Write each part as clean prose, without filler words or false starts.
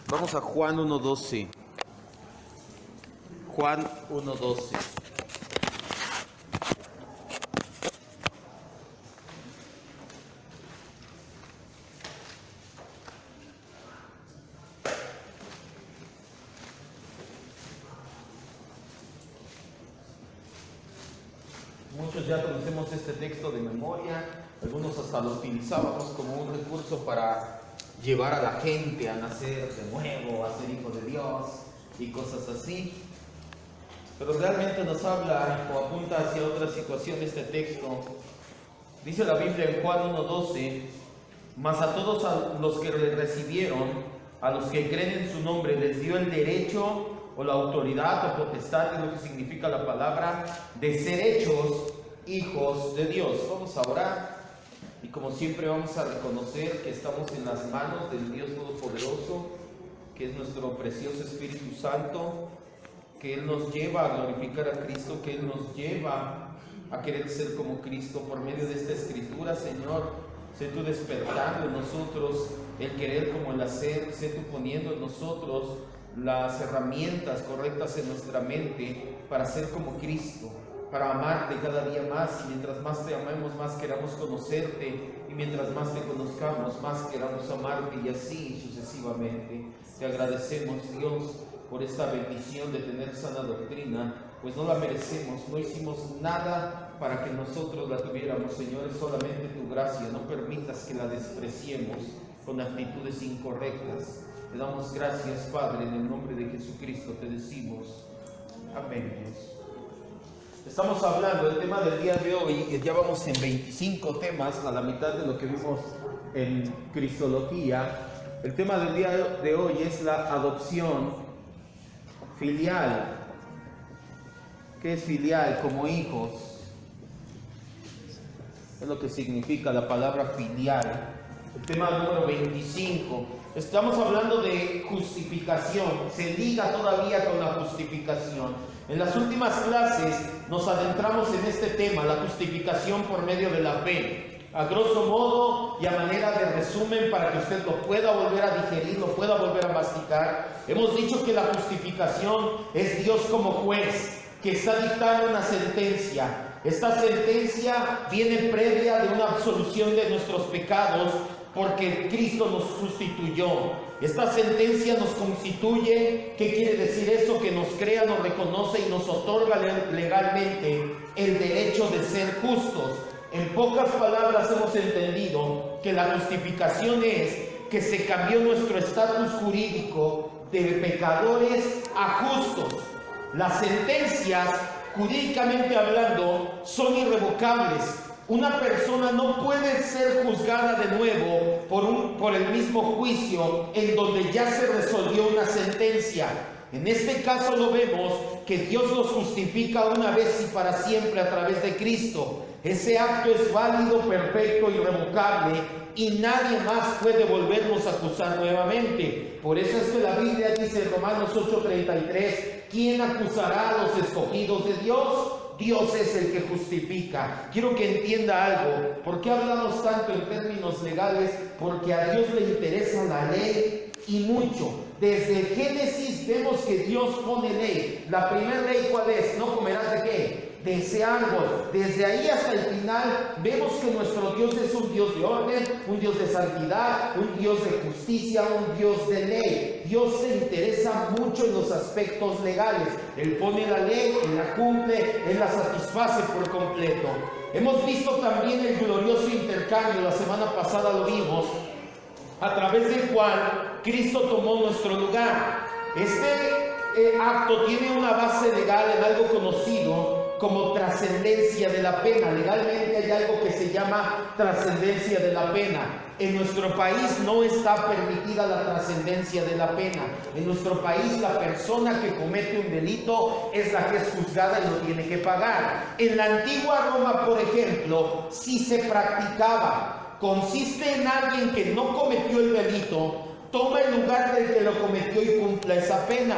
Vamos a Juan 1:12. Juan 1:12. Muchos ya conocemos este texto de memoria, algunos hasta lo utilizábamos como un recurso para llevar a la gente a nacer de nuevo, a ser hijos de Dios y cosas así. Pero realmente nos habla o apunta hacia otra situación este texto. Dice la Biblia en Juan 1:12: mas a todos a los que le recibieron, a los que creen en su nombre, les dio el derecho o la autoridad o potestad, es lo que significa la palabra, de ser hechos hijos de Dios. Vamos a orar. Y como siempre vamos a reconocer que estamos en las manos del Dios Todopoderoso, que es nuestro precioso Espíritu Santo, que Él nos lleva a glorificar a Cristo, que Él nos lleva a querer ser como Cristo por medio de esta Escritura. Señor, sé tú despertando en nosotros el querer como el hacer, sé tú poniendo en nosotros las herramientas correctas en nuestra mente para ser como Cristo, para amarte cada día más, y mientras más te amemos, más queramos conocerte, y mientras más te conozcamos, más queramos amarte, y así sucesivamente. Te agradecemos, Dios, por esta bendición de tener sana doctrina, pues no la merecemos, no hicimos nada para que nosotros la tuviéramos, Señor, es solamente tu gracia. No permitas que la despreciemos con actitudes incorrectas. Te damos gracias, Padre, en el nombre de Jesucristo te decimos amén, Dios. Estamos hablando del tema del día de hoy, y ya vamos en 25 temas, a la mitad de lo que vimos en Cristología. El tema del día de hoy es la adopción filial. ¿Qué es filial? Como hijos. Es lo que significa la palabra filial. El tema número 25. Estamos hablando de justificación. Se liga todavía con la justificación. En las últimas clases nos adentramos en este tema, la justificación por medio de la fe. A grosso modo y a manera de resumen, para que usted lo pueda volver a digerir, lo pueda volver a masticar, hemos dicho que la justificación es Dios como juez que está dictando una sentencia. Esta sentencia viene previa de una absolución de nuestros pecados, porque Cristo nos sustituyó. Esta sentencia nos constituye. ¿Qué quiere decir eso? Que nos crea, nos reconoce y nos otorga legalmente el derecho de ser justos. En pocas palabras hemos entendido que la justificación es que se cambió nuestro estatus jurídico de pecadores a justos. Las sentencias, jurídicamente hablando, son irrevocables. Una persona no puede ser juzgada de nuevo por el mismo juicio en donde ya se resolvió una sentencia. En este caso lo vemos que Dios nos justifica una vez y para siempre a través de Cristo. Ese acto es válido, perfecto, irrevocable, y nadie más puede volvernos a acusar nuevamente. Por eso es que la Biblia dice en Romanos 8:33, ¿quién acusará a los escogidos de Dios? Dios es el que justifica. Quiero que entienda algo. ¿Por qué hablamos tanto en términos legales? Porque a Dios le interesa la ley y mucho. Desde Génesis vemos que Dios pone ley. La primera ley, ¿cuál es? No comerás ¿de qué? De ese árbol. Desde ahí hasta el final vemos que nuestro Dios es un Dios de orden, un Dios de santidad, un Dios de justicia, un Dios de ley. Dios se interesa mucho en los aspectos legales. Él pone la ley, Él la cumple, Él la satisface por completo. Hemos visto también el glorioso intercambio, la semana pasada lo vimos, a través del cual Cristo tomó nuestro lugar. Este acto tiene una base legal en algo conocido como trascendencia de la pena. Legalmente hay algo que se llama trascendencia de la pena. En nuestro país no está permitida la trascendencia de la pena. En nuestro país la persona que comete un delito es la que es juzgada y lo tiene que pagar. En la antigua Roma, por ejemplo, sí se practicaba. Consiste en alguien que no cometió el delito, toma el lugar del que lo cometió y cumpla esa pena.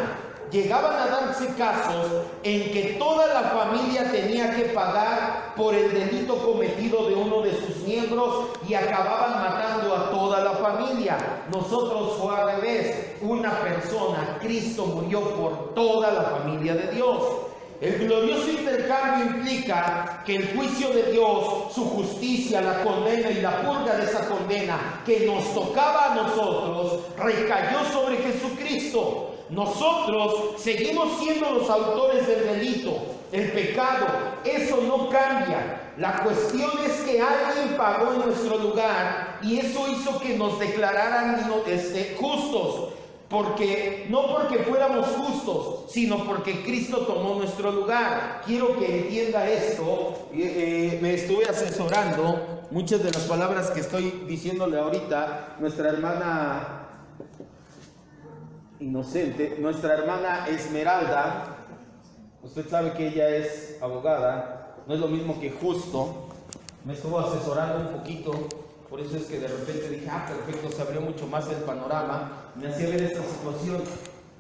llegaban a darse casos en que toda la familia tenía que pagar por el delito cometido de uno de sus miembros y acababan matando a toda la familia. Nosotros fue al revés, una persona, Cristo murió por toda la familia de Dios. El glorioso intercambio implica que el juicio de Dios, su justicia, la condena y la purga de esa condena que nos tocaba a nosotros, recayó sobre Jesucristo. Nosotros seguimos siendo los autores del delito, el pecado, eso no cambia. La cuestión es que alguien pagó en nuestro lugar y eso hizo que nos declararan justos. No porque fuéramos justos, sino porque Cristo tomó nuestro lugar. Quiero que entienda esto. Me estuve asesorando. Muchas de las palabras que estoy diciéndole ahorita, nuestra hermana Inocente, nuestra hermana Esmeralda, usted sabe que ella es abogada, no es lo mismo que justo. Me estuvo asesorando un poquito. Por eso es que de repente dije, perfecto, se abrió mucho más el panorama. Me hacía ver esta situación.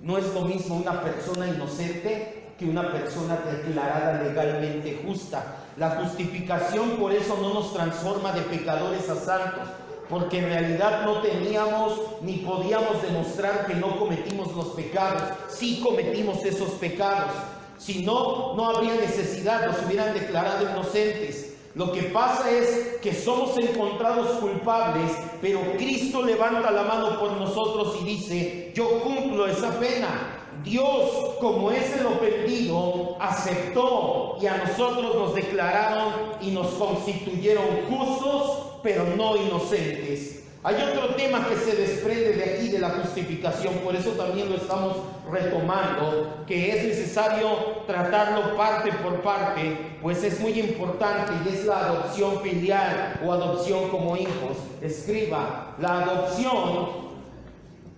No es lo mismo una persona inocente que una persona declarada legalmente justa. La justificación por eso no nos transforma de pecadores a santos, porque en realidad no teníamos ni podíamos demostrar que no cometimos los pecados. Sí cometimos esos pecados. Si no, no habría necesidad, nos hubieran declarado inocentes. Lo que pasa es que somos encontrados culpables, pero Cristo levanta la mano por nosotros y dice, yo cumplo esa pena. Dios, como es el ofendido, aceptó y a nosotros nos declararon y nos constituyeron justos, pero no inocentes. Hay otro tema que se desprende de aquí, de la justificación, por eso también lo estamos retomando, que es necesario tratarlo parte por parte, pues es muy importante, y es la adopción filial o adopción como hijos. Escriba, la adopción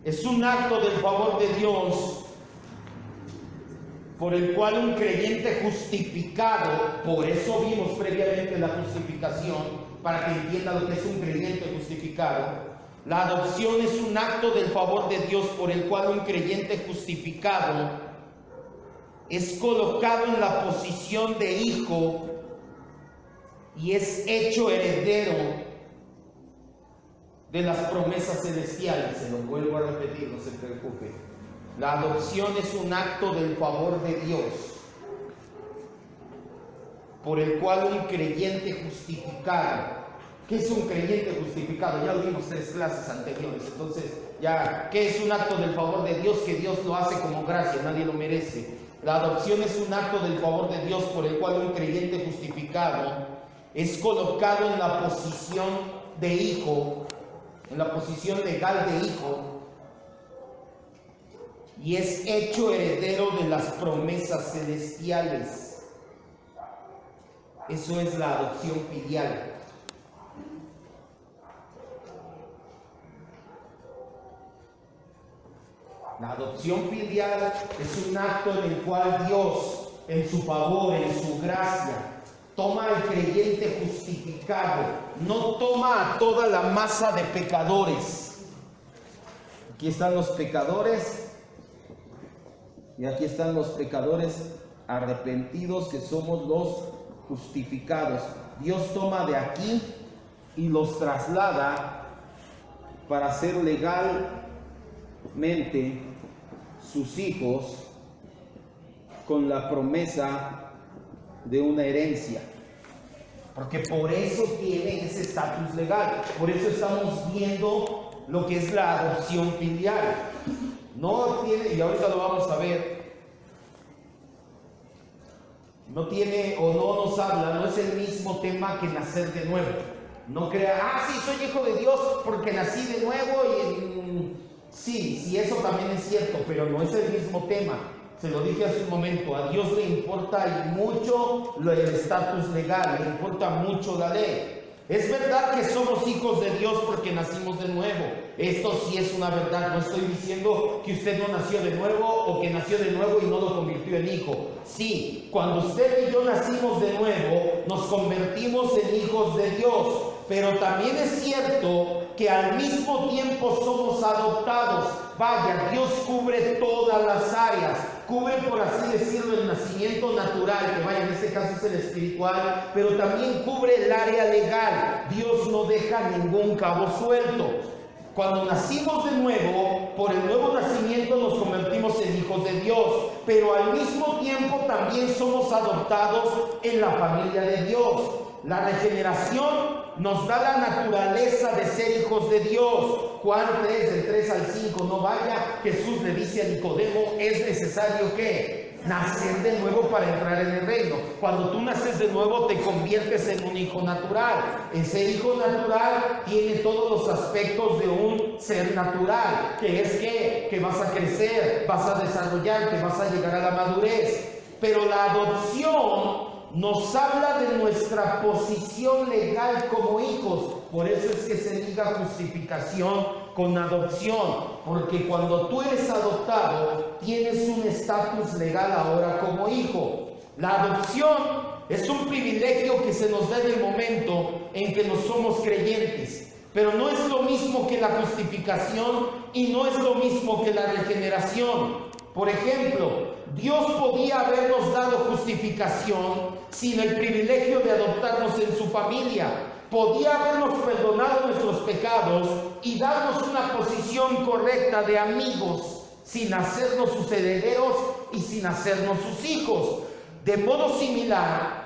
es un acto del favor de Dios por el cual un creyente justificado, por eso vimos previamente la justificación, para que entienda lo que es un creyente justificado. La adopción es un acto del favor de Dios por el cual un creyente justificado es colocado en la posición de hijo y es hecho heredero de las promesas celestiales. Se lo vuelvo a repetir, no se preocupe. La adopción es un acto del favor de Dios por el cual un creyente justificado. ¿Qué es un creyente justificado? Ya lo vimos 3 clases anteriores. Entonces, ¿qué es un acto del favor de Dios? Que Dios lo hace como gracia, nadie lo merece. La adopción es un acto del favor de Dios por el cual un creyente justificado es colocado en la posición de hijo, en la posición legal de hijo, y es hecho heredero de las promesas celestiales. Eso es la adopción filial. La adopción filial es un acto en el cual Dios, en su favor, en su gracia, toma al creyente justificado, no toma a toda la masa de pecadores. Aquí están los pecadores y aquí están los pecadores arrepentidos, que somos los justificados. Dios toma de aquí y los traslada para ser legalmente sus hijos, con la promesa de una herencia, porque por eso tiene ese estatus legal. Por eso estamos viendo lo que es la adopción filial. No tiene, y ahorita lo vamos a ver, no tiene o no nos habla, no es el mismo tema que nacer de nuevo. No crea, sí, soy hijo de Dios porque nací de nuevo y sí, eso también es cierto, pero no es el mismo tema. Se lo dije hace un momento, a Dios le importa mucho el estatus legal, le importa mucho la ley. Es verdad que somos hijos de Dios porque nacimos de nuevo. Esto sí es una verdad. No estoy diciendo que usted no nació de nuevo o que nació de nuevo y no lo convirtió en hijo. Sí, cuando usted y yo nacimos de nuevo, nos convertimos en hijos de Dios. Pero también es cierto que al mismo tiempo somos adoptados. Vaya, Dios cubre todas las áreas. cubre, por así decirlo, el nacimiento natural, que vaya, en este caso es el espiritual, pero también cubre el área legal. Dios no deja ningún cabo suelto. Cuando nacimos de nuevo, por el nuevo nacimiento nos convertimos en hijos de Dios, pero al mismo tiempo también somos adoptados en la familia de Dios. La regeneración nos da la naturaleza de ser hijos de Dios. Juan 3, del 3 al 5, no vaya, Jesús le dice a Nicodemo, es necesario que nacer de nuevo para entrar en el reino. Cuando tú naces de nuevo te conviertes en un hijo natural. Ese hijo natural tiene todos los aspectos de un ser natural, que es que vas a crecer, vas a desarrollarte, vas a llegar a la madurez. Pero la adopción nos habla de nuestra posición legal como hijos. Por eso es que se liga justificación con adopción, porque cuando tú eres adoptado tienes un estatus legal ahora como hijo. La adopción es un privilegio que se nos da en el momento en que no somos creyentes, pero no es lo mismo que la justificación y no es lo mismo que la regeneración. Por ejemplo, Dios podía habernos dado justificación sin el privilegio de adoptarnos en su familia. Podía habernos perdonado nuestros pecados y darnos una posición correcta de amigos, sin hacernos sus herederos y sin hacernos sus hijos. De modo similar,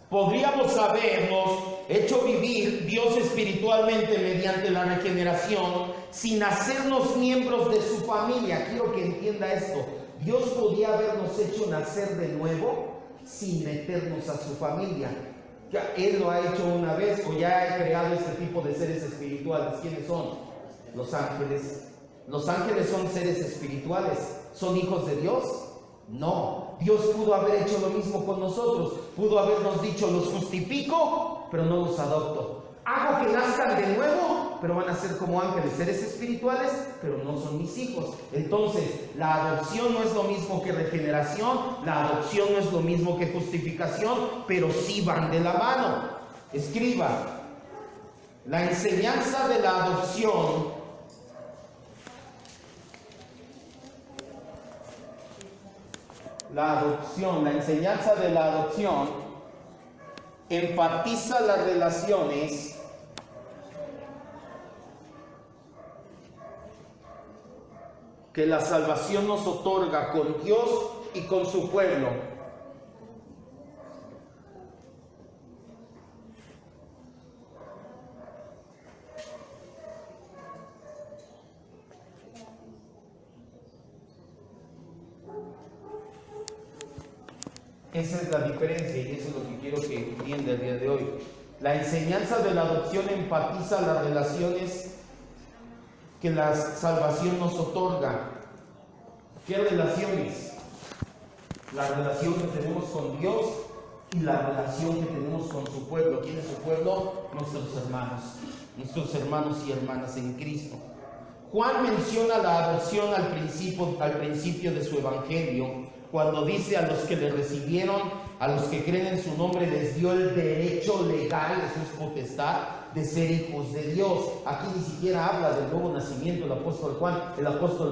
podríamos habernos hecho vivir Dios espiritualmente mediante la regeneración, sin hacernos miembros de su familia. Quiero que entienda esto. Dios podía habernos hecho nacer de nuevo sin meternos a su familia. Ya Él lo ha hecho una vez, o ya ha creado este tipo de seres espirituales. ¿Quiénes son? Los ángeles. ¿Los ángeles son seres espirituales? ¿Son hijos de Dios? No. Dios pudo haber hecho lo mismo con nosotros. Pudo habernos dicho, los justifico, pero no los adopto. Hago que nazcan de nuevo, pero van a ser como ángeles, seres espirituales, pero no son mis hijos. Entonces, la adopción no es lo mismo que regeneración, la adopción no es lo mismo que justificación, pero sí van de la mano. Escriba, la enseñanza de la adopción la enseñanza de la adopción enfatiza las relaciones que la salvación nos otorga con Dios y con su pueblo. Esa es la diferencia y eso es lo que quiero que entienda el día de hoy. La enseñanza de la adopción enfatiza las relaciones que la salvación nos otorga. ¿Qué relaciones? La relación que tenemos con Dios y la relación que tenemos con su pueblo. ¿Quién es su pueblo? Nuestros hermanos y hermanas en Cristo. Juan menciona la adopción al principio de su evangelio, cuando dice a los que le recibieron, a los que creen en su nombre, les dio el derecho legal, eso es potestad, de ser hijos de Dios. Aquí ni siquiera habla del nuevo nacimiento el apóstol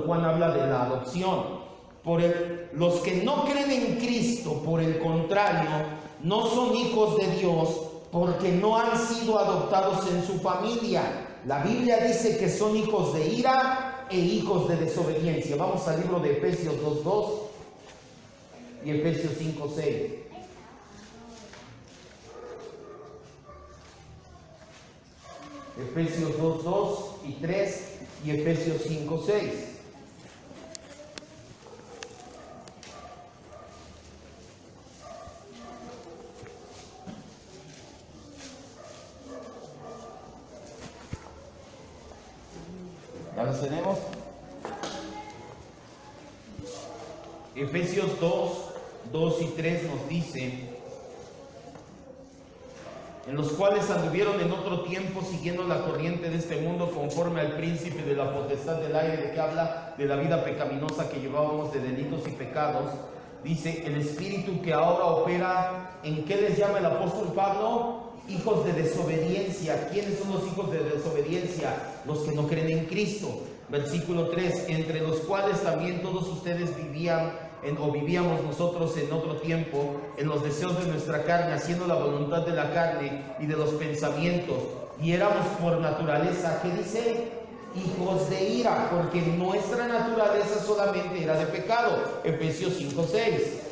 Juan habla de la adopción. Los que no creen en Cristo, por el contrario, no son hijos de Dios porque no han sido adoptados en su familia. La Biblia dice que son hijos de ira e hijos de desobediencia. Vamos al libro de Efesios 2:2 y Efesios 5:6. Efesios 2:2 y 3 y Efesios 5:6. ¿Ya los tenemos? Efesios 2 y 3 nos dice: en los cuales anduvieron en otro tiempo siguiendo la corriente de este mundo, conforme al príncipe de la potestad del aire, de que habla de la vida pecaminosa que llevábamos, de delitos y pecados. Dice, el espíritu que ahora opera, ¿en qué les llama el apóstol Pablo? Hijos de desobediencia. ¿Quiénes son los hijos de desobediencia? Los que no creen en Cristo. Versículo 3, entre los cuales también todos ustedes vivían o vivíamos nosotros en otro tiempo, en los deseos de nuestra carne, haciendo la voluntad de la carne y de los pensamientos, y éramos por naturaleza, ¿qué dice? Hijos de ira, porque nuestra naturaleza solamente era de pecado. Efesios 5:6.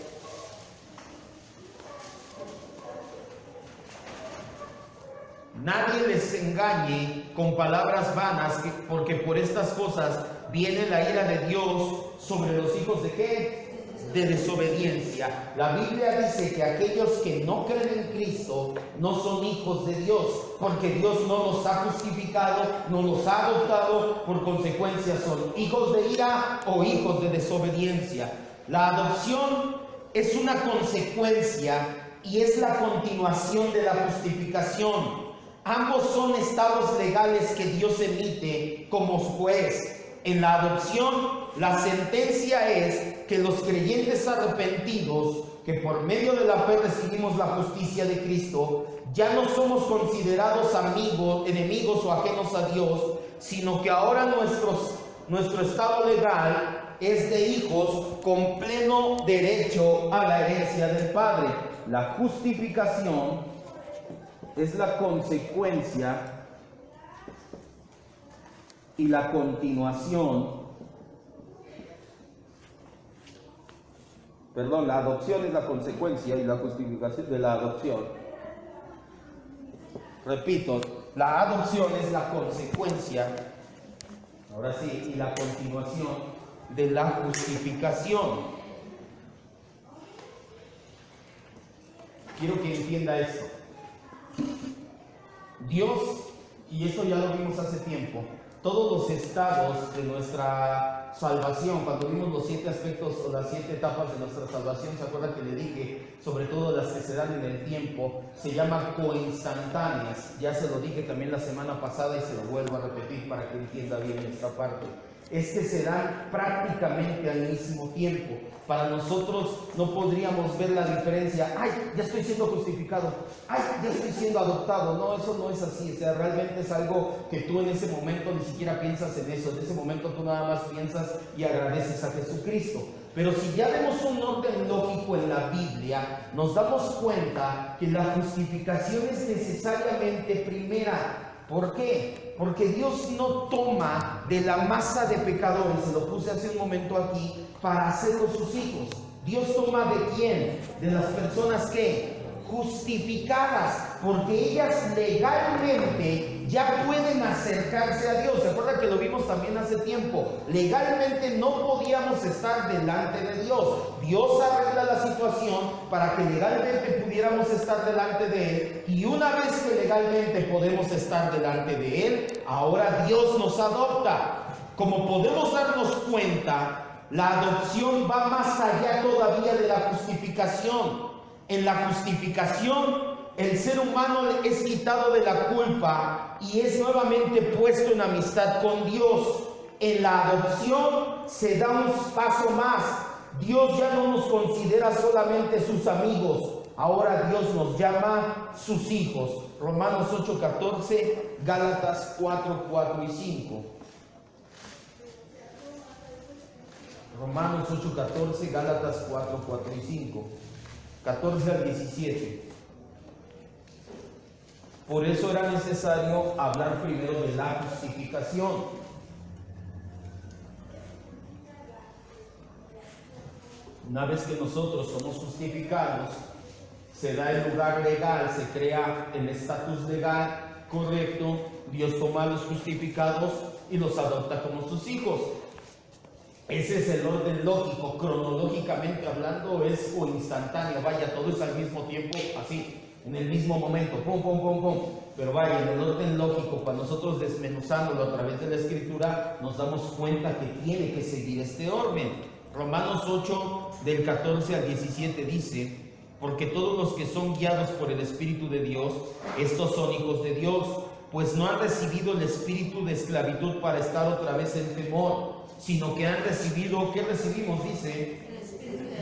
Nadie les engañe con palabras vanas, porque por estas cosas viene la ira de Dios sobre los hijos de ¿qué? De desobediencia. La Biblia dice que aquellos que no creen en Cristo no son hijos de Dios, porque Dios no los ha justificado, no los ha adoptado, por consecuencia son hijos de ira o hijos de desobediencia. La adopción es una consecuencia y es la continuación de la justificación. Ambos son estados legales que Dios emite como juez. En la adopción, la sentencia es que los creyentes arrepentidos, que por medio de la fe recibimos la justicia de Cristo, ya no somos considerados amigos, enemigos o ajenos a Dios, sino que ahora nuestro estado legal es de hijos con pleno derecho a la herencia del Padre. La justificación es la consecuencia y la continuación. La adopción es la consecuencia y la justificación de la adopción. Repito, la adopción es la consecuencia, ahora sí, y la continuación de la justificación. Quiero que entienda esto. Dios, y esto ya lo vimos hace tiempo, todos los estados de nuestra salvación, cuando vimos los 7 aspectos o las 7 etapas de nuestra salvación, ¿se acuerdan que le dije? Sobre todo las que se dan en el tiempo, se llaman coinstantáneas. Ya se lo dije también la semana pasada y se lo vuelvo a repetir para que entienda bien esta parte. Es que se dan prácticamente al mismo tiempo. Para nosotros no podríamos ver la diferencia. ¡Ay, ya estoy siendo justificado! ¡Ay, ya estoy siendo adoptado! No, eso no es así. O sea, realmente es algo que tú en ese momento ni siquiera piensas en eso. En ese momento tú nada más piensas y agradeces a Jesucristo. Pero si ya vemos un orden lógico en la Biblia, nos damos cuenta que la justificación es necesariamente primera. ¿Por qué? Porque Dios no toma de la masa de pecadores, se lo puse hace un momento aquí, para hacerlos sus hijos. Dios toma ¿de quién? De las personas que justificadas, porque ellas legalmente ya pueden acercarse a Dios. ¿Se acuerdan que lo vimos también hace tiempo? Legalmente no podíamos estar delante de Dios. Dios arregla la situación para que legalmente pudiéramos estar delante de Él, y una vez que legalmente podemos estar delante de Él, ahora Dios nos adopta. Como podemos darnos cuenta, la adopción va más allá todavía de la justificación. En la justificación, el ser humano es quitado de la culpa y es nuevamente puesto en amistad con Dios. En la adopción se da un paso más. Dios ya no nos considera solamente sus amigos, ahora Dios nos llama sus hijos. Romanos 8:14, Gálatas 4:4 y 5. Romanos 8:14, Gálatas 4:4 y 5. 14 al 17. Por eso era necesario hablar primero de la justificación. Una vez que nosotros somos justificados, se da el lugar legal, se crea el estatus legal correcto. Dios toma a los justificados y los adopta como sus hijos. Ese es el orden lógico. Cronológicamente hablando es o instantáneo, vaya, todo es al mismo tiempo, así, en el mismo momento, pum, pum, pum, pum. Pero vaya, en el orden lógico, cuando nosotros desmenuzándolo a través de la Escritura, nos damos cuenta que tiene que seguir este orden. Romanos 8, del 14 al 17 dice: porque todos los que son guiados por el Espíritu de Dios, estos son hijos de Dios, pues no han recibido el espíritu de esclavitud para estar otra vez en temor, sino que han recibido, ¿qué recibimos? Dice,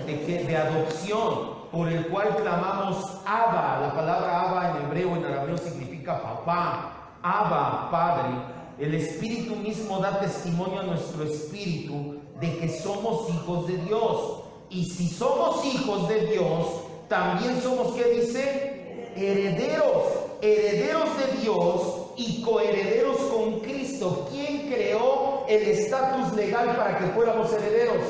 de adopción, por el cual clamamos Abba. La palabra Abba en hebreo, en arameo, significa papá. Abba, Padre. El Espíritu mismo da testimonio a nuestro espíritu de que somos hijos de Dios. Y si somos hijos de Dios, también somos, ¿qué dice? Herederos, herederos de Dios y coherederos con Cristo. ¿Quién creó el estatus legal para que fuéramos herederos?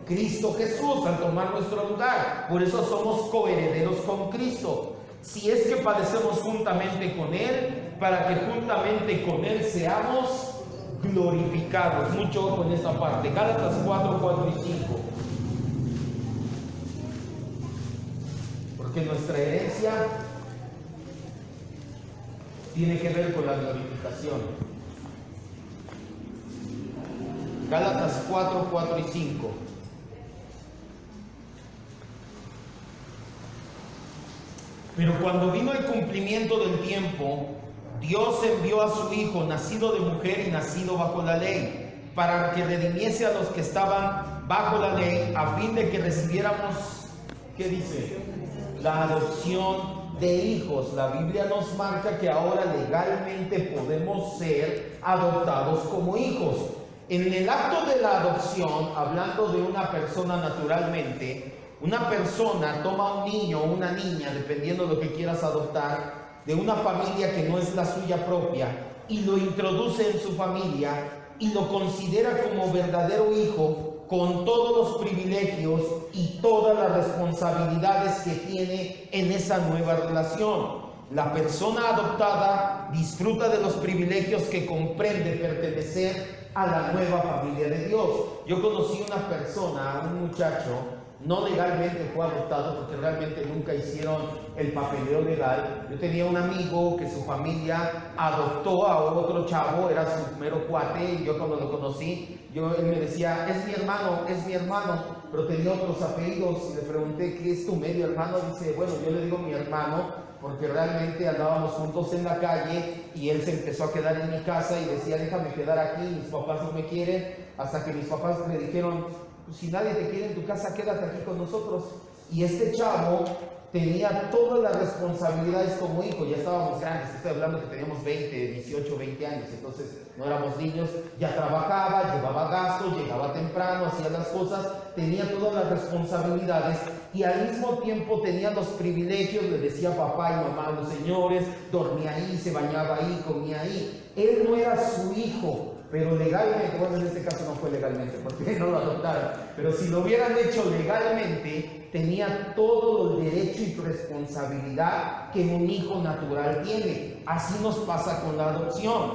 Cristo Jesús, al tomar nuestro lugar. Por eso somos coherederos con Cristo. Si es que padecemos juntamente con Él, para que juntamente con Él seamos glorificados. Mucho ojo en esta parte. Gálatas 4, 4 y 5. Porque nuestra herencia tiene que ver con la glorificación. Gálatas 4, 4 y 5. Pero cuando vino el cumplimiento del tiempo, Dios envió a su Hijo, nacido de mujer y nacido bajo la ley, para que redimiese a los que estaban bajo la ley, a fin de que recibiéramos, ¿qué dice? La adopción de hijos. La Biblia nos marca que ahora legalmente podemos ser adoptados como hijos. En el acto de la adopción, hablando de una persona naturalmente, una persona toma un niño o una niña, dependiendo de lo que quieras adoptar, de una familia que no es la suya propia, y lo introduce en su familia y lo considera como verdadero hijo, con todos los privilegios y todas las responsabilidades que tiene en esa nueva relación. La persona adoptada disfruta de los privilegios que comprende pertenecer a la nueva familia de Dios. Yo conocí una persona, un muchacho, no legalmente fue adoptado porque realmente nunca hicieron el papeleo legal. Yo tenía un amigo que su familia adoptó a otro chavo, era su mero cuate, y yo cuando lo conocí, él me decía, es mi hermano, pero tenía otros apellidos, y le pregunté, ¿qué es tu medio hermano? Dice, bueno, yo le digo mi hermano, porque realmente andábamos juntos en la calle, y él se empezó a quedar en mi casa, y decía, déjame quedar aquí, mis papás no me quieren, hasta que mis papás me dijeron, pues si nadie te quiere en tu casa, quédate aquí con nosotros. Y este chavo tenía todas las responsabilidades como hijo. Ya estábamos grandes, estoy hablando que teníamos 18, 20 años, entonces no éramos niños. Ya trabajaba, llevaba gastos, llegaba temprano, hacía las cosas, tenía todas las responsabilidades y al mismo tiempo tenía los privilegios. Le decía papá y mamá a los señores, dormía ahí, se bañaba ahí, comía ahí. Él no era su hijo, pero legalmente, bueno, en este caso no fue legalmente porque no lo adoptaron, pero si lo hubieran hecho legalmente, tenía todo el derecho y responsabilidad que un hijo natural tiene. Así nos pasa con la adopción.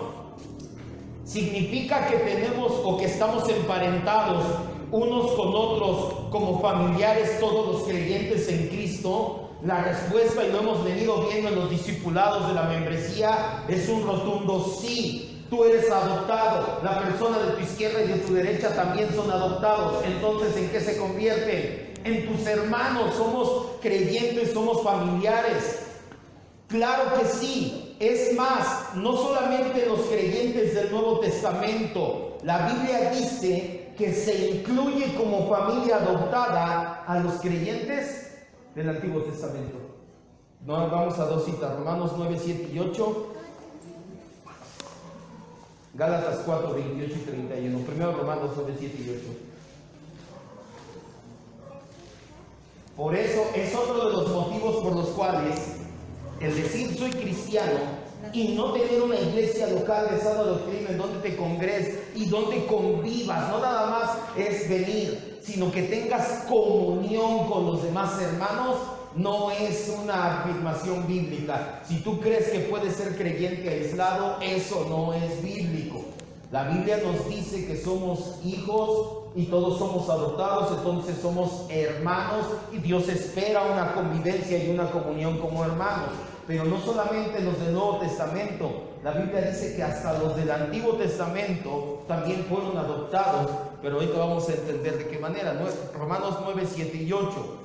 Significa que tenemos o que estamos emparentados unos con otros como familiares, todos los creyentes en Cristo. La respuesta, y lo hemos venido viendo en los discipulados de la membresía, es un rotundo sí. Tú eres adoptado, la persona de tu izquierda y de tu derecha también son adoptados. Entonces, ¿en qué se convierten? En tus hermanos. Somos creyentes, somos familiares. Claro que sí. Es más, no solamente los creyentes del Nuevo Testamento. La Biblia dice que se incluye como familia adoptada a los creyentes del Antiguo Testamento. No, vamos a dos citas, Romanos 9, 7 y 8. Gálatas 4, 28 y 31. Primero Romanos 9, 7 y 8. Por eso es otro de los motivos por los cuales el decir soy cristiano y no tener una iglesia local de sana doctrina en donde te congregues y donde convivas, no nada más es venir, sino que tengas comunión con los demás hermanos, no es una afirmación bíblica. Si tú crees que puedes ser creyente aislado, eso no es bíblico. La Biblia nos dice que somos hijos y todos somos adoptados, entonces somos hermanos y Dios espera una convivencia y una comunión como hermanos. Pero no solamente los del Nuevo Testamento, la Biblia dice que hasta los del Antiguo Testamento también fueron adoptados, pero ahorita vamos a entender de qué manera. Romanos 9, 7 y 8.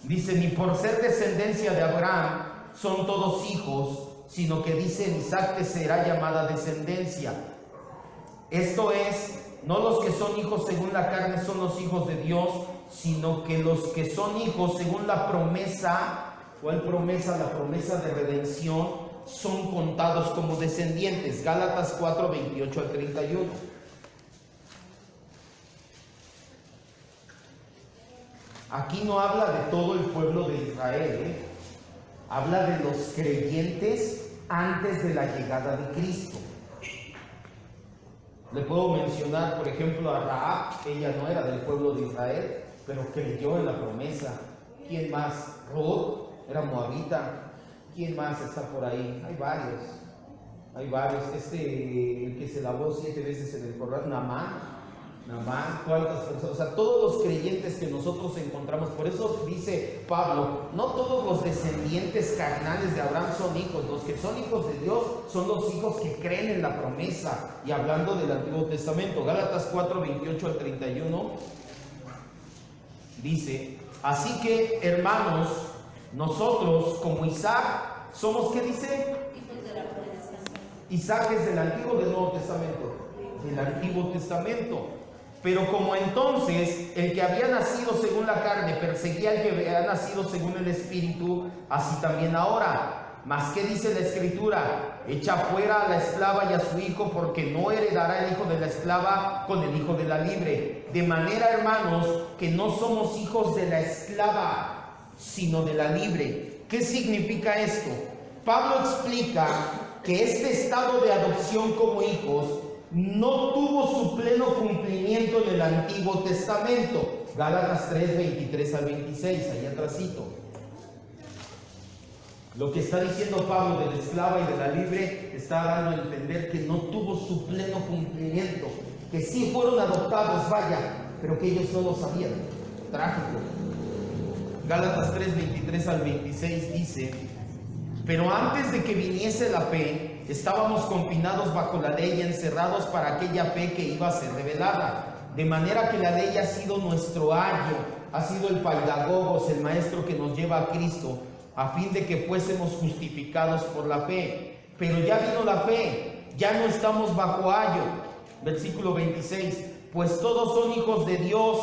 Dice, ni por ser descendencia de Abraham son todos hijos, sino que dice, en Isaac te será llamada descendencia. Esto es, no los que son hijos según la carne son los hijos de Dios, sino que los que son hijos según la promesa. ¿Cuál promesa? La promesa de redención, son contados como descendientes. Gálatas 4, 28 al 31. Aquí no habla de todo el pueblo de Israel, habla de los creyentes antes de la llegada de Cristo. Le puedo mencionar, por ejemplo, a Rahab. Ella no era del pueblo de Israel, pero creyó en la promesa. ¿Quién más? Ruth era moabita. ¿Quién más está por ahí? Hay varios. El que se lavó 7 veces en el Jordán, Naamán, ¿cuántas personas? O sea, todos los creyentes que nosotros encontramos. Por eso dice Pablo, no todos los descendientes carnales de Abraham son hijos. Los que son hijos de Dios son los hijos que creen en la promesa. Y hablando del Antiguo Testamento, Gálatas 4, 28 al 31, dice: así que, hermanos, nosotros como Isaac somos, ¿qué dice? Isaac es del Antiguo o del Nuevo Testamento. Del Antiguo Testamento. Pero como entonces el que había nacido según la carne perseguía al que había nacido según el Espíritu, así también ahora. Mas ¿qué dice la Escritura? Echa fuera a la esclava y a su hijo, porque no heredará el hijo de la esclava con el hijo de la libre. De manera, hermanos, que no somos hijos de la esclava, sino de la libre. ¿Qué significa esto? Pablo explica que este estado de adopción como hijos no tuvo su pleno cumplimiento en el Antiguo Testamento. Gálatas 3, 23 al 26, ahí atrásito. Lo que está diciendo Pablo de la esclava y de la libre está dando a entender que no tuvo su pleno cumplimiento, que sí fueron adoptados, vaya, pero que ellos no lo sabían. Trágico. Gálatas 3, 23 al 26 dice: pero antes de que viniese la fe, estábamos confinados bajo la ley y encerrados para aquella fe que iba a ser revelada. De manera que la ley ha sido nuestro ayo, ha sido el paidagogos, el maestro que nos lleva a Cristo, a fin de que fuésemos justificados por la fe. Pero ya vino la fe, ya no estamos bajo ayo. Versículo 26, pues todos son hijos de Dios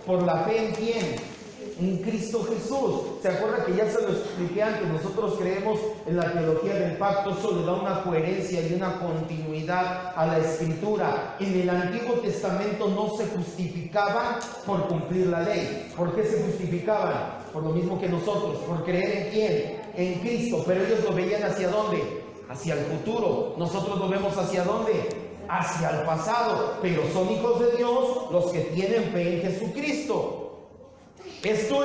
por la fe en ¿quién? En Cristo Jesús. ¿Se acuerda que ya se lo expliqué antes? Nosotros creemos en la teología del pacto. Eso le da una coherencia y una continuidad a la Escritura. En el Antiguo Testamento no se justificaban por cumplir la ley. ¿Por qué se justificaban? Por lo mismo que nosotros, por creer en ¿quién? En Cristo. Pero ellos lo veían ¿hacia dónde? Hacia el futuro. Nosotros lo vemos ¿hacia dónde? Hacia el pasado. Pero son hijos de Dios los que tienen fe en Jesucristo. Esto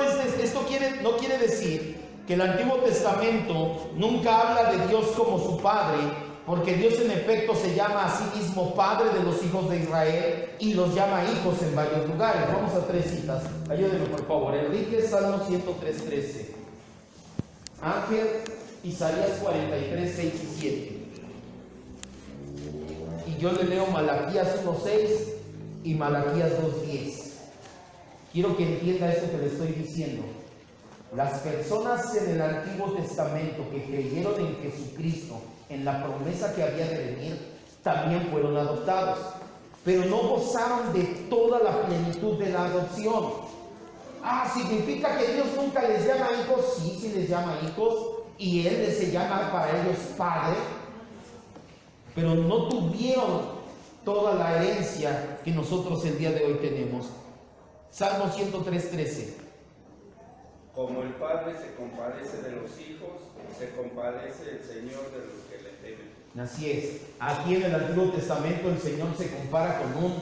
no quiere decir que el Antiguo Testamento nunca habla de Dios como su Padre, porque Dios en efecto se llama a sí mismo Padre de los hijos de Israel y los llama hijos en varios lugares. Vamos a 3 citas. Ayúdenme por favor. Enrique, Salmo 103:13. Ángel, Isaías 43, 6 y 7. Y yo le leo Malaquías 1:6 y Malaquías 2:10. Quiero que entienda esto que le estoy diciendo. Las personas en el Antiguo Testamento que creyeron en Jesucristo, en la promesa que había de venir, también fueron adoptados, pero no gozaron de toda la plenitud de la adopción. ¿Significa que Dios nunca les llama hijos? Sí les llama hijos, y Él les llama para ellos Padre, pero no tuvieron toda la herencia que nosotros el día de hoy tenemos. Salmo 103:13. Como el Padre se compadece de los hijos, se compadece el Señor de los que le temen. Así es. Aquí en el Antiguo Testamento el Señor se compara con un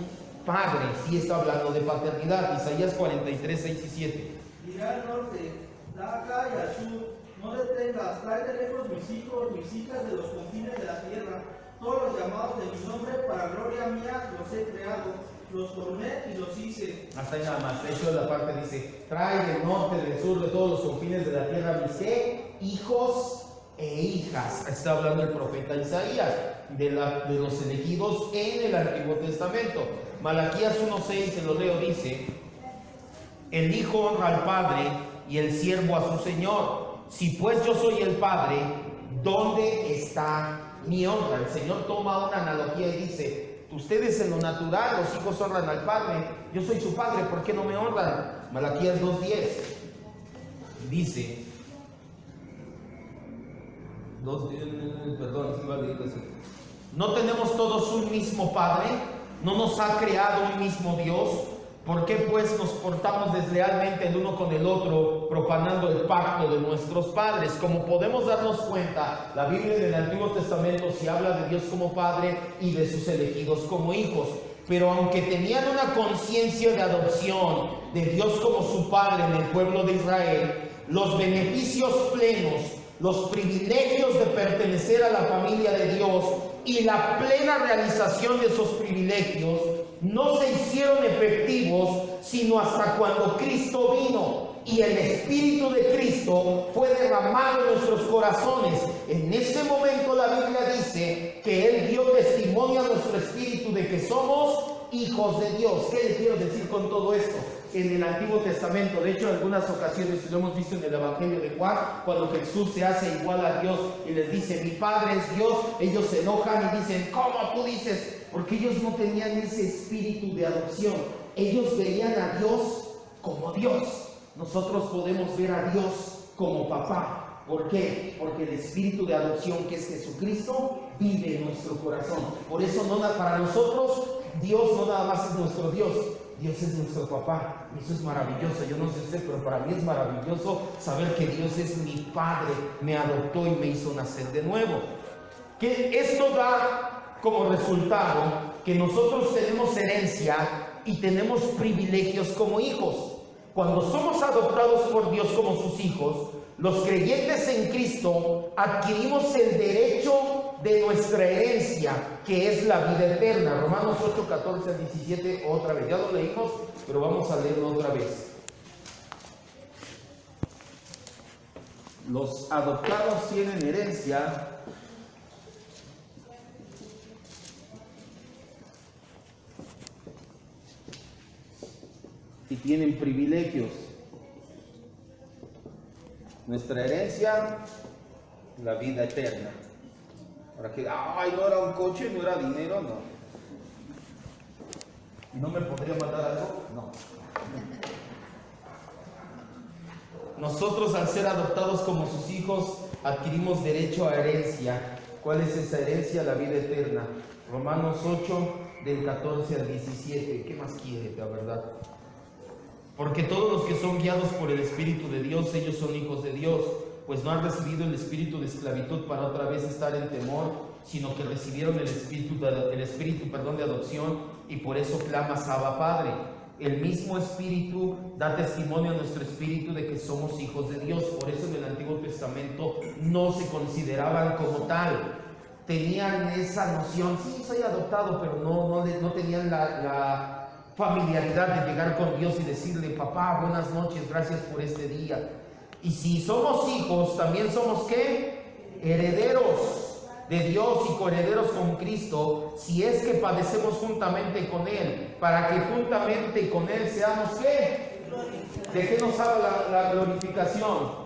padre. Sí está hablando de paternidad. Isaías 43, 6 y 7. Dirá al norte, da acá y al sur, no detengas, trae de lejos mis hijos, mis hijas de los confines de la tierra. Todos los llamados de mi nombre, para gloria mía, los he creado. Los formé y los hice. Hasta ahí nada más. De hecho, la parte dice: trae del norte, del sur, de todos los confines de la tierra mis hijos e hijas. Está hablando el profeta Isaías de los elegidos en el Antiguo Testamento. Malaquías 1:6, se lo leo, dice: el hijo honra al padre y el siervo a su señor. Si pues yo soy el padre, ¿dónde está mi honra? El Señor toma una analogía y dice: ustedes en lo natural, los hijos honran al padre, yo soy su padre, ¿por qué no me honran? Malaquías 2:10 dice, ¿no tenemos todos un mismo Padre? ¿No nos ha creado un mismo Dios? ¿Por qué pues nos portamos deslealmente el uno con el otro, profanando el pacto de nuestros padres? Como podemos darnos cuenta, la Biblia del Antiguo Testamento sí habla de Dios como Padre y de sus elegidos como hijos. Pero aunque tenían una conciencia de adopción de Dios como su Padre en el pueblo de Israel, los beneficios plenos, los privilegios de pertenecer a la familia de Dios y la plena realización de esos privilegios no se hicieron efectivos sino hasta cuando Cristo vino y el Espíritu de Cristo fue derramado en nuestros corazones. En ese momento la Biblia dice que Él dio testimonio a nuestro espíritu de que somos hijos de Dios. ¿Qué les quiero decir con todo esto? En el Antiguo Testamento, de hecho en algunas ocasiones lo hemos visto en el Evangelio de Juan, cuando Jesús se hace igual a Dios y les dice, mi Padre es Dios, ellos se enojan y dicen, ¿cómo tú dices? Porque ellos no tenían ese espíritu de adopción, ellos veían a Dios como Dios. Nosotros podemos ver a Dios como papá. ¿Por qué? Porque el espíritu de adopción, que es Jesucristo, vive en nuestro corazón. Por eso para nosotros Dios no nada más es nuestro Dios, Dios es nuestro papá. Eso es maravilloso. Yo no sé usted, pero para mí es maravilloso saber que Dios es mi Padre, me adoptó y me hizo nacer de nuevo. Que esto da como resultado que nosotros tenemos herencia y tenemos privilegios como hijos. Cuando somos adoptados por Dios como sus hijos, los creyentes en Cristo adquirimos el derecho de nuestra herencia, que es la vida eterna. Romanos 8, 14 al 17, otra vez. Ya lo leímos, pero vamos a leerlo otra vez. Los adoptados tienen herencia y tienen privilegios. Nuestra herencia, la vida eterna. Ahora que, no era un coche, no era dinero, no. ¿Y no me podría mandar algo? No. Nosotros, al ser adoptados como sus hijos, adquirimos derecho a herencia. ¿Cuál es esa herencia? La vida eterna. Romanos 8, del 14 al 17. ¿Qué más quiere, la verdad? Porque todos los que son guiados por el Espíritu de Dios, ellos son hijos de Dios, pues no han recibido el espíritu de esclavitud para otra vez estar en temor, sino que recibieron el espíritu de adopción, y por eso clamas Abba Padre. El mismo Espíritu da testimonio a nuestro espíritu de que somos hijos de Dios. Por eso en el Antiguo Testamento no se consideraban como tal. Tenían esa noción, sí, soy adoptado, pero no tenían la familiaridad de llegar con Dios y decirle, papá, buenas noches, gracias por este día. Y si somos hijos, también somos ¿qué? Herederos de Dios y coherederos con Cristo, si es que padecemos juntamente con Él, para que juntamente con Él seamos ¿qué? ¿De qué nos habla la glorificación?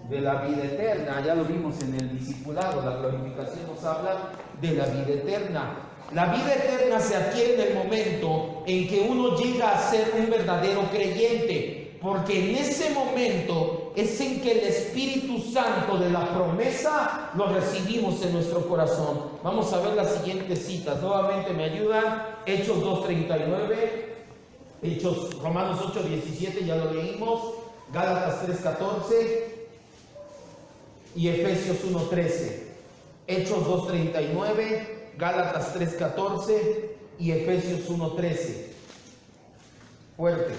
De la vida eterna. Ya lo vimos en el discipulado, la glorificación nos habla de la vida eterna. La vida eterna se adquiere en el momento en que uno llega a ser un verdadero creyente, porque en ese momento es en que el Espíritu Santo de la promesa lo recibimos en nuestro corazón. Vamos a ver las siguientes citas. Nuevamente me ayudan. Hechos 2:39, Romanos 8:17, ya lo leímos, Gálatas 3:14 y Efesios 1:13. Hechos 2:39, Gálatas 3:14 y Efesios 1:13. Fuerte.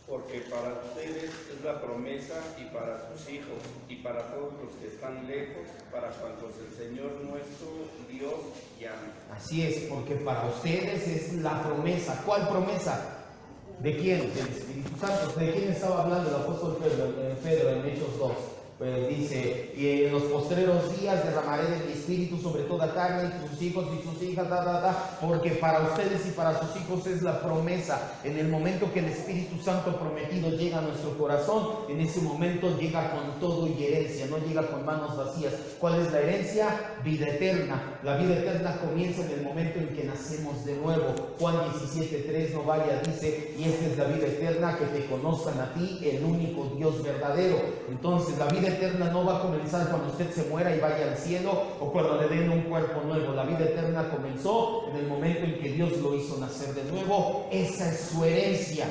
Porque para ustedes es la promesa y para sus hijos y para todos los que están lejos, para cuantos el Señor nuestro Dios llame. Así es, porque para ustedes es la promesa. ¿Cuál promesa? ¿De quién? Del Espíritu Santo. ¿De quién estaba hablando el apóstol Pedro en Hechos 2? Pues dice, y en los postreros días derramaré de mi espíritu sobre toda carne, y sus hijos y sus hijas, porque para ustedes y para sus hijos es la promesa. En el momento que el Espíritu Santo prometido llega a nuestro corazón, en ese momento llega con todo y herencia, no llega con manos vacías. ¿Cuál es la herencia? Vida eterna. La vida eterna comienza en el momento en que nacemos de nuevo. Juan 17:3 no vaya, dice, y esta es la vida eterna, que te conozcan a ti, el único Dios verdadero. Entonces la vida vida eterna no va a comenzar cuando usted se muera y vaya al cielo o cuando le den un cuerpo nuevo. La vida eterna comenzó en el momento en que Dios lo hizo nacer de nuevo. Esa es su herencia.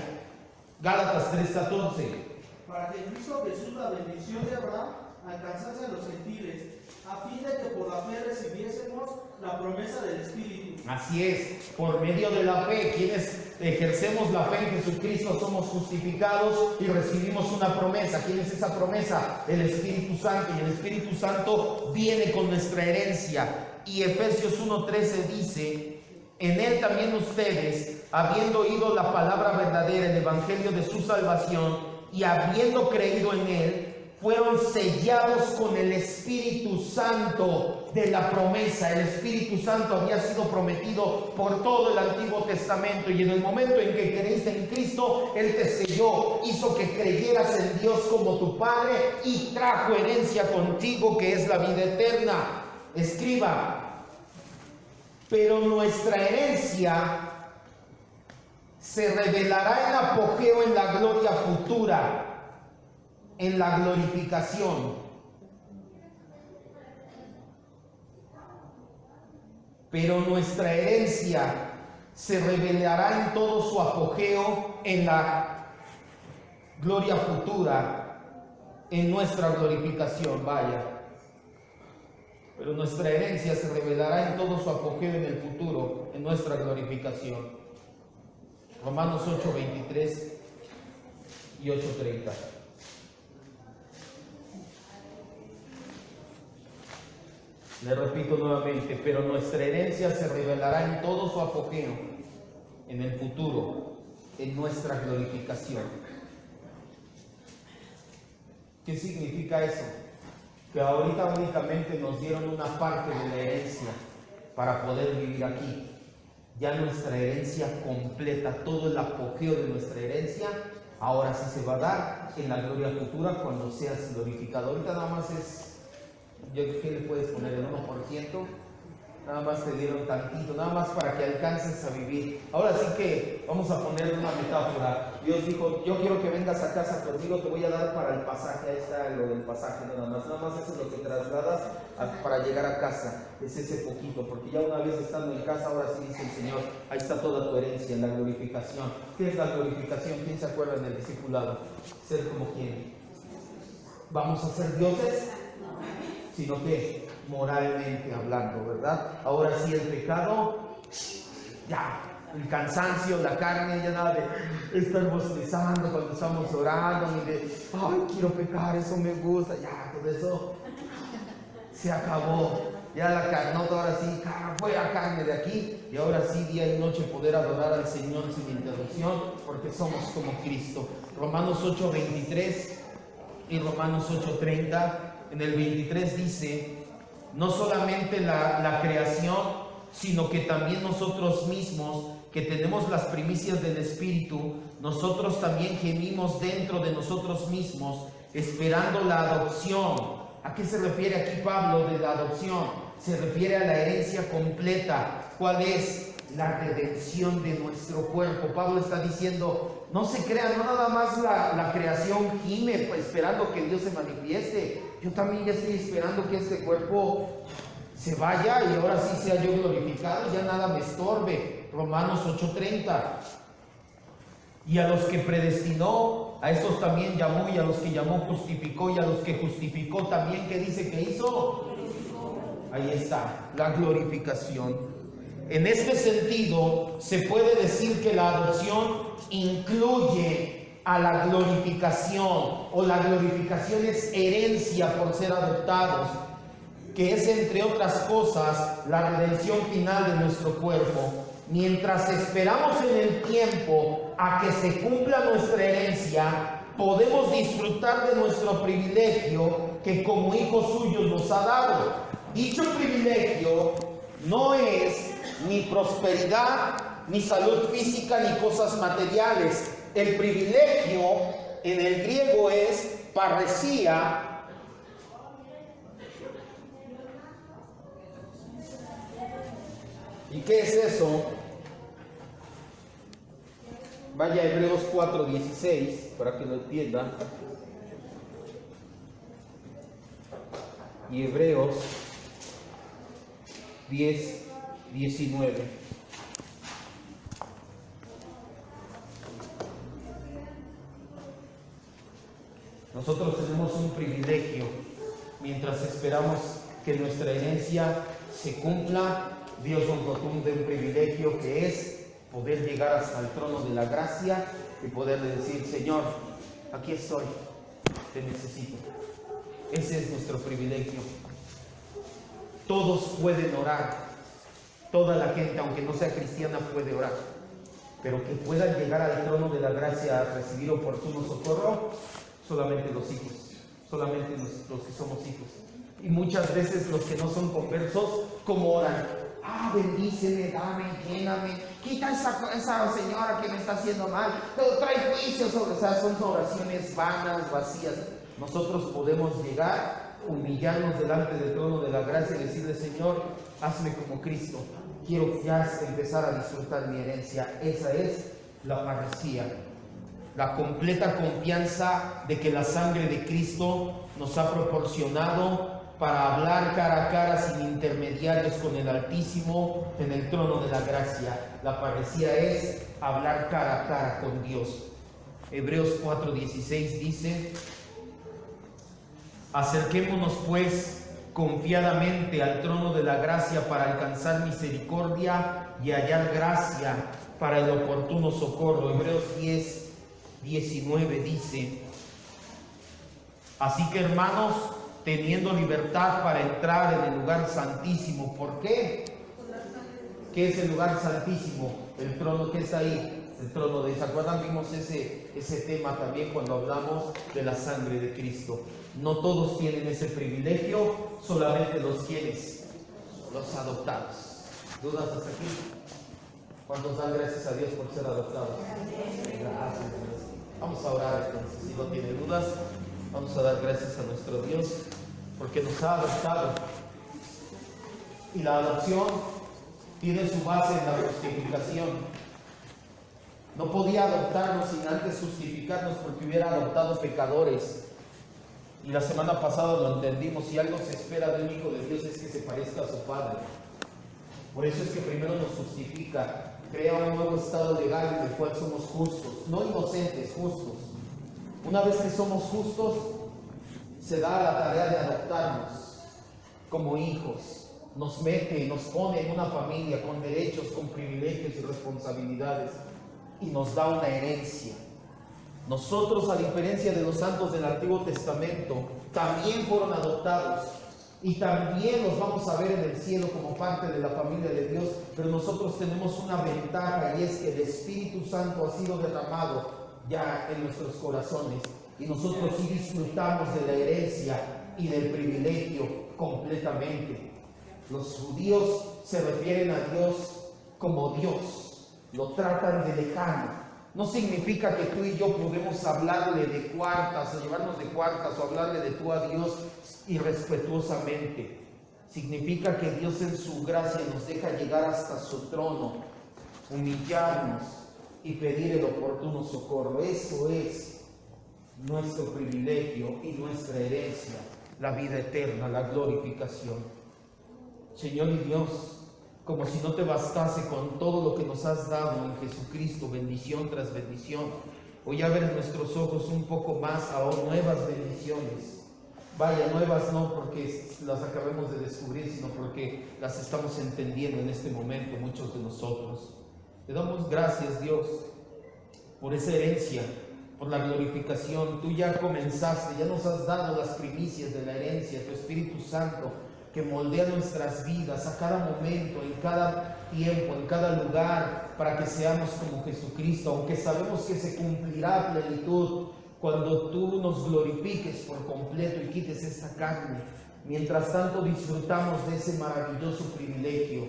Gálatas 3:14. Para que en Cristo Jesús la bendición de Abraham alcanzase a los gentiles, a fin de que por la fe recibiésemos la promesa del Espíritu. Así es, por medio de la fe, quienes ejercemos la fe en Jesucristo somos justificados y recibimos una promesa. ¿Quién es esa promesa? El Espíritu Santo, y el Espíritu Santo viene con nuestra herencia. Y Efesios 1:13 dice: en él también ustedes, habiendo oído la palabra verdadera, el evangelio de su salvación, y habiendo creído en él, fueron sellados con el Espíritu Santo de la promesa. El Espíritu Santo había sido prometido por todo el Antiguo Testamento, y en el momento en que creíste en Cristo, Él te selló, hizo que creyeras en Dios como tu Padre y trajo herencia contigo, que es la vida eterna. Escriba: pero nuestra herencia se revelará en apogeo en la gloria futura, en la glorificación. Pero nuestra herencia se revelará en todo su apogeo en la gloria futura, en nuestra glorificación. Vaya. Pero nuestra herencia se revelará en todo su apogeo en el futuro, en nuestra glorificación. Romanos 8:23 y 8:30. Le repito nuevamente: pero nuestra herencia se revelará en todo su apogeo en el futuro, en nuestra glorificación. ¿Qué significa eso? Que ahorita únicamente nos dieron una parte de la herencia para poder vivir aquí. Ya nuestra herencia completa, todo el apogeo de nuestra herencia, ahora sí se va a dar en la gloria futura cuando seas glorificado. Ahorita nada más es, ¿qué le puedes poner? El 1%, nada más te dieron tantito, nada más para que alcances a vivir. Ahora sí que vamos a poner una metáfora. Dios dijo: yo quiero que vengas a casa conmigo, te voy a dar para el pasaje. Ahí está lo del pasaje, nada más eso es lo que trasladas para llegar a casa, es ese poquito, porque ya una vez estando en casa, ahora sí dice el Señor: ahí está toda tu herencia en la glorificación. ¿Qué es la glorificación? ¿Quién se acuerda del discipulado? Ser como quién. ¿Vamos a ser dioses? Sino que moralmente hablando, ¿verdad? Ahora sí el pecado, ya, el cansancio, la carne, ya nada de estar bostezando cuando estamos orando, ni de, ay, quiero pecar, eso me gusta, ya, todo eso se acabó. Ya la carnota, ahora sí, fuera carne de aquí, y ahora sí, día y noche poder adorar al Señor sin interrupción, porque somos como Cristo. Romanos 8:23 y Romanos 8:30. En el 23 dice: no solamente la creación, sino que también nosotros mismos, que tenemos las primicias del Espíritu, nosotros también gemimos dentro de nosotros mismos, esperando la adopción. ¿A qué se refiere aquí Pablo de la adopción? Se refiere a la herencia completa. ¿Cuál es? La redención de nuestro cuerpo. Pablo está diciendo: no se crean, no nada más la creación gime esperando que Dios se manifieste. Yo también ya estoy esperando que este cuerpo se vaya y ahora sí sea yo glorificado, ya nada me estorbe. Romanos 8:30. Y a los que predestinó, a estos también llamó, y a los que llamó justificó, y a los que justificó también, ¿qué dice que hizo? Ahí está, la glorificación. En este sentido, se puede decir que la adopción incluye a la glorificación, o la glorificación es herencia por ser adoptados, que es, entre otras cosas, la redención final de nuestro cuerpo. Mientras esperamos en el tiempo a que se cumpla nuestra herencia, podemos disfrutar de nuestro privilegio que como hijos suyos nos ha dado. Dicho privilegio no es ni prosperidad, ni salud física, ni cosas materiales. El privilegio en el griego es parresía. ¿Y qué es eso? Vaya a Hebreos 4:16 para que lo entiendan. y Hebreos 10, 19. Nosotros tenemos un privilegio mientras esperamos que nuestra herencia se cumpla. Dios nos rotunde un privilegio que es poder llegar hasta el trono de la gracia y poderle decir: Señor, aquí estoy, te necesito. Ese es nuestro privilegio. Todos pueden orar, toda la gente, aunque no sea cristiana, puede orar, pero que puedan llegar al trono de la gracia a recibir oportuno socorro, solamente los hijos, solamente los que somos hijos. Y muchas veces los que no son conversos, ¿cómo oran? Ah, bendíceme, dame, lléname, quita esa señora que me está haciendo mal, pero trae juicios sobre, o sea, son oraciones vanas, vacías. Nosotros podemos llegar, humillarnos delante del trono de la gracia y decirle: Señor, hazme como Cristo, quiero ya empezar a disfrutar mi herencia. Esa es la parresía, la completa confianza de que la sangre de Cristo nos ha proporcionado para hablar cara a cara sin intermediarios con el Altísimo en el trono de la gracia. La parresía es hablar cara a cara con Dios. Hebreos 4:16 dice: acerquémonos pues confiadamente al trono de la gracia para alcanzar misericordia y hallar gracia para el oportuno socorro. Hebreos 10:19 dice: así que, hermanos, teniendo libertad para entrar en el lugar santísimo. ¿Por qué? ¿Qué es el lugar santísimo? El trono que está ahí, el trono de... ¿Se acuerdan? Vimos ese tema también cuando hablamos de la sangre de Cristo. No todos tienen ese privilegio, solamente los quienes, los adoptados. ¿Dudas hasta aquí? ¿Cuántos dan gracias a Dios por ser adoptados? Gracias. Vamos a orar entonces. Si no tiene dudas, vamos a dar gracias a nuestro Dios porque nos ha adoptado. Y la adopción tiene su base en la justificación. No podía adoptarnos sin antes justificarnos, porque hubiera adoptado pecadores. Y la semana pasada lo entendimos: si algo se espera de un hijo de Dios es que se parezca a su Padre. Por eso es que primero nos justifica, crea un nuevo estado legal en el cual somos justos, no inocentes, justos. Una vez que somos justos, se da la tarea de adoptarnos como hijos. Nos mete, nos pone en una familia con derechos, con privilegios y responsabilidades, y nos da una herencia. Nosotros, a diferencia de los santos del Antiguo Testamento, también fueron adoptados y también los vamos a ver en el cielo como parte de la familia de Dios, pero nosotros tenemos una ventaja, y es que el Espíritu Santo ha sido derramado ya en nuestros corazones, y nosotros sí disfrutamos de la herencia y del privilegio completamente. Los judíos se refieren a Dios como Dios, lo tratan de lejano. No significa que tú y yo podemos hablarle de cuartas o llevarnos de cuartas o hablarle de tú a Dios irrespetuosamente. Significa que Dios en su gracia nos deja llegar hasta su trono, humillarnos y pedir el oportuno socorro. Eso es nuestro privilegio y nuestra herencia, la vida eterna, la glorificación. Señor y Dios, como si no te bastase con todo lo que nos has dado en Jesucristo, bendición tras bendición, hoy abre en nuestros ojos un poco más ahora nuevas bendiciones. Vaya, nuevas no porque las acabemos de descubrir, sino porque las estamos entendiendo en este momento muchos de nosotros. Te damos gracias, Dios, por esa herencia, por la glorificación. Tú ya comenzaste, ya nos has dado las primicias de la herencia, tu Espíritu Santo, que moldea nuestras vidas a cada momento, en cada tiempo, en cada lugar, para que seamos como Jesucristo, aunque sabemos que se cumplirá a plenitud cuando tú nos glorifiques por completo y quites esta carne. Mientras tanto disfrutamos de ese maravilloso privilegio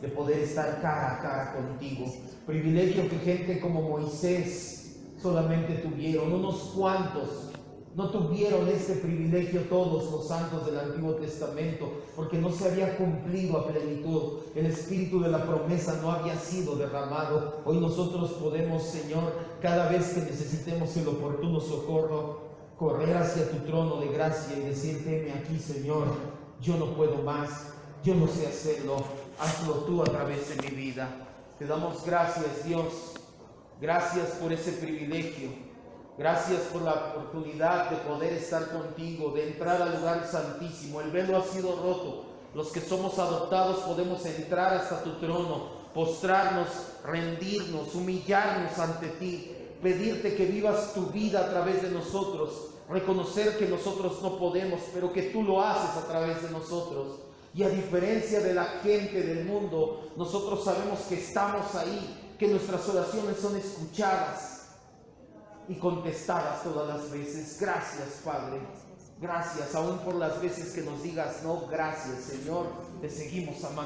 de poder estar cara a cara contigo, privilegio que gente como Moisés solamente tuvieron, unos cuantos. No tuvieron este privilegio todos los santos del Antiguo Testamento, porque no se había cumplido a plenitud. El espíritu de la promesa no había sido derramado. Hoy nosotros podemos, Señor, cada vez que necesitemos el oportuno socorro, correr hacia tu trono de gracia y decirte: heme aquí, Señor, yo no puedo más, yo no sé hacerlo, hazlo tú a través de mi vida. Te damos gracias, Dios, gracias por ese privilegio, gracias por la oportunidad de poder estar contigo, de entrar al lugar santísimo. El velo ha sido roto, los que somos adoptados podemos entrar hasta tu trono, postrarnos, rendirnos, humillarnos ante ti, pedirte que vivas tu vida a través de nosotros, reconocer que nosotros no podemos, pero que tú lo haces a través de nosotros. Y a diferencia de la gente del mundo, nosotros sabemos que estamos ahí, que nuestras oraciones son escuchadas y contestadas todas las veces. Gracias, Padre. Gracias, aún por las veces que nos digas no, gracias, Señor. Te seguimos amando.